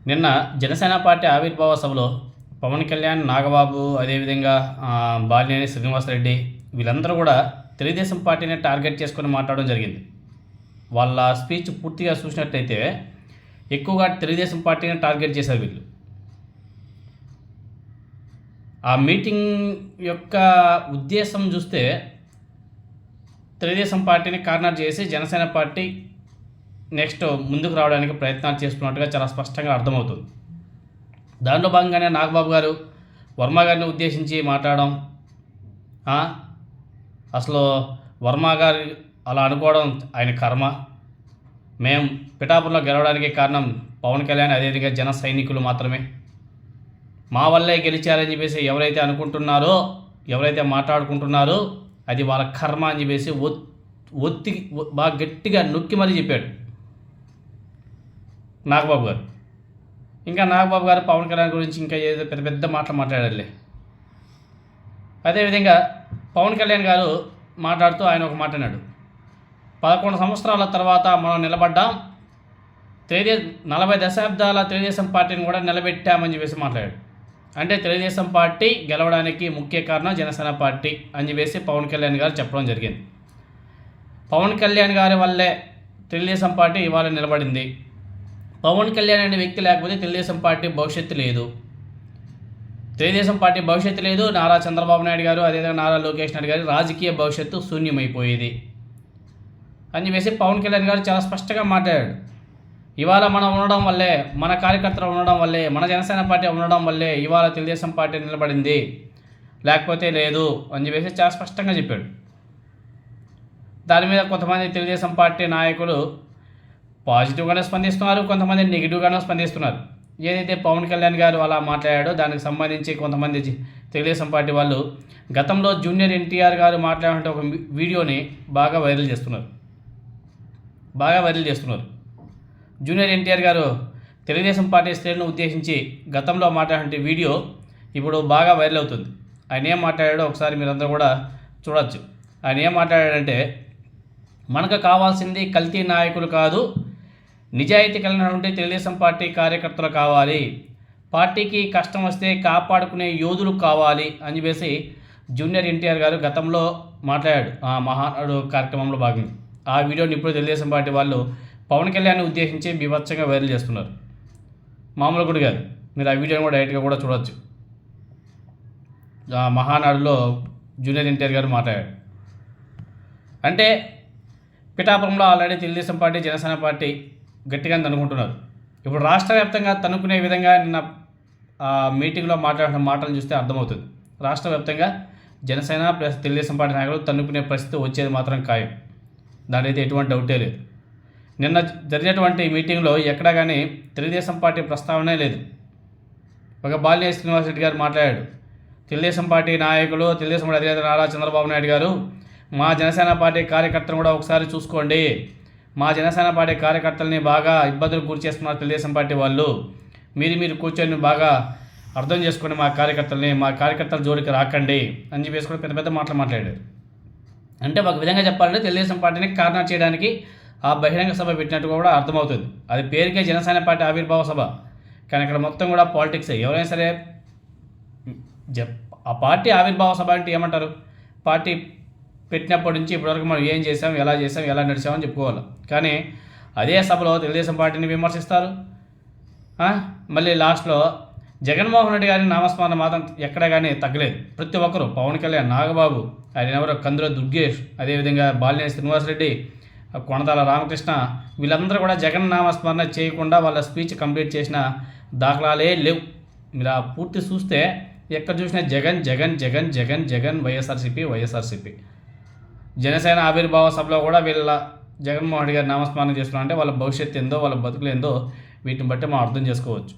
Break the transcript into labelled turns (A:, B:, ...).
A: నిన్న జనసేన పార్టీ ఆవిర్భావ సభలో పవన్ కళ్యాణ్, నాగబాబు, అదేవిధంగా బాలినేని శ్రీనివాసరెడ్డి వీళ్ళందరూ కూడా తెలుగుదేశం పార్టీని టార్గెట్ చేసుకొని మాట్లాడడం జరిగింది. వాళ్ళ స్పీచ్ పూర్తిగా చూసినట్లయితే ఎక్కువగా తెలుగుదేశం పార్టీని టార్గెట్ చేశారు వీళ్ళు. ఆ మీటింగ్ యొక్క ఉద్దేశం చూస్తే తెలుగుదేశం పార్టీని కార్నర్ చేసి జనసేన పార్టీ నెక్స్ట్ ముందుకు రావడానికి ప్రయత్నాలు చేస్తున్నట్టుగా చాలా స్పష్టంగా అర్థమవుతుంది. దాంట్లో భాగంగానే నాగబాబు గారు వర్మ గారిని ఉద్దేశించి మాట్లాడడం, అసలు వర్మ గారు అలా అనుకోవడం ఆయన కర్మ, మేము పిఠాపురంలో గెలవడానికి కారణం పవన్ కళ్యాణ్ అదేవిధంగా జన సైనికులు మాత్రమే, మా వల్లే గెలిచారని చెప్పేసి ఎవరైతే అనుకుంటున్నారో, ఎవరైతే మాట్లాడుకుంటున్నారో అది వాళ్ళ కర్మ అని చెప్పేసి ఒత్తి బాగా గట్టిగా నొక్కి మరీ చెప్పాడు నాగబాబు గారు. ఇంకా నాగబాబు గారు పవన్ కళ్యాణ్ గురించి ఇంకా ఏదో పెద్ద పెద్ద మాటలు మాట్లాడారులే. అదేవిధంగా పవన్ కళ్యాణ్ గారు మాట్లాడుతూ ఆయన ఒక మాట అన్నాడు, 11 సంవత్సరాల తర్వాత మనం నిలబడ్డాం, 40 దశాబ్దాల తెలుగుదేశం పార్టీని కూడా నిలబెట్టామని చెప్పేసి మాట్లాడాడు. అంటే తెలుగుదేశం పార్టీ గెలవడానికి ముఖ్య కారణం జనసేన పార్టీ అని చెప్పేసి పవన్ కళ్యాణ్ గారు చెప్పడం జరిగింది. పవన్ కళ్యాణ్ గారి వల్లే తెలుగుదేశం పార్టీ ఇవాళ నిలబడింది. పవన్ కళ్యాణ్ అనే వ్యక్తి లేకపోతే తెలుగుదేశం పార్టీ భవిష్యత్తు లేదు. తెలుగుదేశం పార్టీ భవిష్యత్తు లేదు. నారా చంద్రబాబు నాయుడు గారు అదేవిధంగా నారా లోకేష్ నాయుడు గారి రాజకీయ భవిష్యత్తు శూన్యమైపోయేది అని చెప్పేసి పవన్ కళ్యాణ్ గారు చాలా స్పష్టంగా మాట్లాడాడు. ఇవాళ మనం ఉండడం వల్లే, మన కార్యకర్తలు ఉండడం వల్లే, మన జనసేన పార్టీ ఉండడం వల్లే ఇవాళ తెలుగుదేశం పార్టీ నిలబడింది, లేకపోతే లేదు అని చెప్పేసి చాలా స్పష్టంగా చెప్పాడు. దాని మీద కొంతమంది తెలుగుదేశం పార్టీ నాయకులు పాజిటివ్గానే స్పందిస్తున్నారు, కొంతమంది నెగిటివ్గానే స్పందిస్తున్నారు. ఏదైతే పవన్ కళ్యాణ్ గారు అలా మాట్లాడాడో దానికి సంబంధించి కొంతమంది తెలుగుదేశం పార్టీ వాళ్ళు గతంలో జూనియర్ ఎన్టీఆర్ గారు మాట్లాడే ఒక వీడియోని బాగా వైరల్ చేస్తున్నారు. జూనియర్ ఎన్టీఆర్ గారు తెలుగుదేశం పార్టీ శ్రేణులను ఉద్దేశించి గతంలో మాట్లాడే వీడియో ఇప్పుడు బాగా వైరల్ అవుతుంది. ఆయన ఏం మాట్లాడాడో ఒకసారి మీరందరూ కూడా చూడొచ్చు. ఆయన ఏం మాట్లాడాడంటే, మనకు కావాల్సింది కల్తీ నాయకులు కాదు, నిజాయితీ కలిగినటువంటి తెలుగుదేశం పార్టీ కార్యకర్తలు కావాలి, పార్టీకి కష్టం వస్తే కాపాడుకునే యోధులు కావాలి అని చెప్పేసి జూనియర్ ఎన్టీఆర్ గారు గతంలో మాట్లాడాడు ఆ మహానాడు కార్యక్రమంలో భాగంగా. ఆ వీడియోని ఇప్పుడు తెలుగుదేశం పార్టీ వాళ్ళు పవన్ కళ్యాణ్ని ఉద్దేశించి బీభత్సంగా వైరల్ చేస్తున్నారు. మామూలు కూడా కాదు, మీరు ఆ వీడియోని కూడా డైరెక్ట్గా కూడా చూడవచ్చు. ఆ మహానాడులో జూనియర్ ఎన్టీఆర్ గారు మాట్లాడాడు. అంటే పిఠాపురంలో already Telugu Desam party Janasena party గట్టిగానే తనుకుంటున్నారు. ఇప్పుడు రాష్ట్ర వ్యాప్తంగా తనుకునే విధంగా నిన్న మీటింగ్లో మాట్లాడిన మాటలు చూస్తే అర్థమవుతుంది. రాష్ట్ర వ్యాప్తంగా జనసేన ప్లస్ తెలుగుదేశం పార్టీ నాయకులు తన్నుకునే పరిస్థితి వచ్చేది మాత్రం ఖాయం, దానికైతే ఎటువంటి డౌటే లేదు. నిన్న జరిగినటువంటి మీటింగ్లో ఎక్కడా కానీ తెలుగుదేశం పార్టీ ప్రస్తావనే లేదు. ఒక బాలినేని శ్రీనివాసరెడ్డి గారు మాట్లాడాడు, తెలుగుదేశం పార్టీ నాయకులు, తెలుగుదేశం పార్టీ అధినేత నారా చంద్రబాబు నాయుడు గారు మా జనసేన పార్టీ కార్యకర్తలను కూడా ఒకసారి చూసుకోండి, మా జనసేన పార్టీ కార్యకర్తలని బాగా ఇబ్బందులు గురి చేస్తున్నారు తెలుగుదేశం పార్టీ వాళ్ళు, మీరు కూర్చొని బాగా అర్థం చేసుకోండి మా కార్యకర్తల జోలికి రాకండి అని చెప్పేసి కూడా పెద్ద పెద్ద మాటలు మాట్లాడారు. అంటే ఒక విధంగా చెప్పాలంటే తెలుగుదేశం పార్టీని కార్నర్ చేయడానికి ఆ బహిరంగ సభ పెట్టినట్టుగా కూడా అర్థమవుతుంది. అది పేరుకే జనసేన పార్టీ ఆవిర్భావ సభ, కానీ ఇక్కడ మొత్తం కూడా పాలిటిక్సే. ఎవరైనా సరే ఆ పార్టీ ఆవిర్భావ సభ అంటే ఏమంటారు, పార్టీ పెట్టినప్పటి నుంచి ఇప్పటివరకు మనం ఏం చేసాం, ఎలా నడిచామని చెప్పుకోవాలి. కానీ అదే సభలో తెలుగుదేశం పార్టీని విమర్శిస్తారు. మళ్ళీ లాస్ట్లో జగన్మోహన్ రెడ్డి గారి నామస్మరణ మాత్రం ఎక్కడ కానీ తగ్గలేదు. ప్రతి ఒక్కరు, పవన్ కళ్యాణ్, నాగబాబు, ఆయన ఎవరో కందుల దుర్గేష్, అదేవిధంగా బాలినేని శ్రీనివాసరెడ్డి, కొణతాల రామకృష్ణ, వీళ్ళందరూ కూడా జగన్ నామస్మరణ చేయకుండా వాళ్ళ స్పీచ్ కంప్లీట్ చేసిన దాఖలాలే లేవు. మీరు ఆ పూర్తి చూస్తే ఎక్కడ చూసినా జగన్ జగన్ జగన్ జగన్ జగన్ వైఎస్ఆర్సీపీ. జనసేన ఆవిర్భావ సభలో కూడా వీళ్ళ జగన్మోహన్ రెడ్డి గారి నామస్మరణ చేస్తున్నారంటే వాళ్ళ భవిష్యత్తు ఏందో, వాళ్ళ బతుకులు ఏందో వీటిని బట్టి మనం అర్థం చేసుకోవచ్చు.